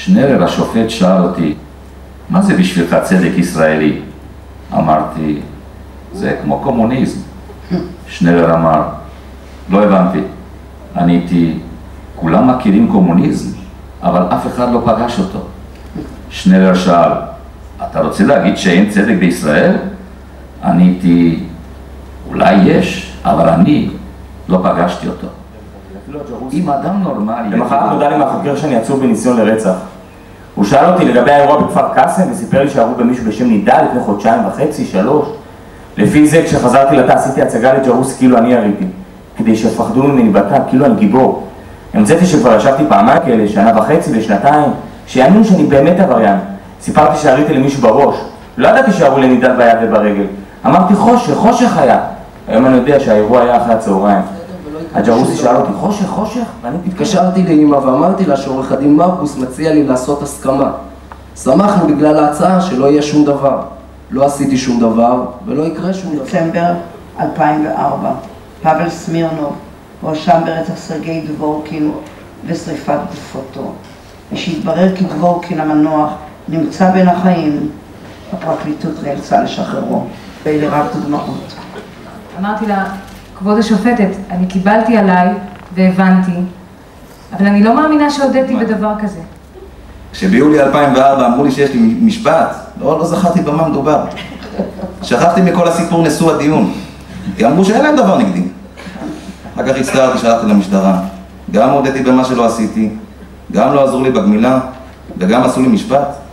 שנרר השופט שאל אותי, מה זה בשבילך צדק ישראלי? אמרתי, זה כמו קומוניזם. שנרר אמר, לא הבנתי. עניתי, כולם מכירים קומוניזם, אבל אף אחד לא פגש אותו. שנרר שאל, אתה רוצה להגיד שאין צדק בישראל? עניתי, אולי יש, אבל אני לא פגשתי אותו. אם אדם נורמלי... למחרת נודע לי מהחוקר שאני עצור בניסיון לרצח. הוא שאל אותי לגבי האירוע בכפר קאסם וסיפר לי שהראו במישהו בשם נידאל לפני חודשיים וחצי, 3. לפי זה, כשחזרתי לתא עשיתי הצגה לג'רוס כאילו אני יריתי, כדי שיפחדו ממני בתא, כאילו אני גיבור. המצאתי שכבר ישבתי פעמיים כאלה, 1.5 ושנתיים, שיאמינו שאני באמת עבריין. סיפרתי שהריתי למישהו בראש. לא ידעתי שהראו לנידאל ביד וברגל. אמרתי חושך היה. היום אני יודע שהאירוע היה אחרי הצהריים. הג'רוסי שאל אותי, חושך? ואני התקשרתי לאמא ואמרתי לה שעורך הדין מרקוס מציע לי לעשות הסכמה. שמחנו בגלל ההצעה שלא יהיה שום דבר. לא עשיתי שום דבר ולא יקרה שום דבר. דצמבר 2004, פאבל סמירנוב הואשם ברצח סרגי דבורקין ושריפת גופתו. משהתברר כי דבורקין המנוח נמצא בין החיים, הפרקליטות נאלצה לשחררו. ואלה רק דוגמאות. אמרתי לה, כבוד השופטת, אני קיבלתי עליי והבנתי, אבל אני לא מאמינה שהודיתי בדבר כזה. כשביולי 2004 אמרו לי שיש לי משפט, לא זכרתי במה מדובר. שכחתי מכל הסיפור נשוא הדיון, כי אמרו שאין להם דבר נגדי. אחר כך הצטערתי, שלחתי למשטרה. גם הודיתי במה שלא עשיתי, גם לא עזרו לי בגמילה, וגם עשו לי משפט.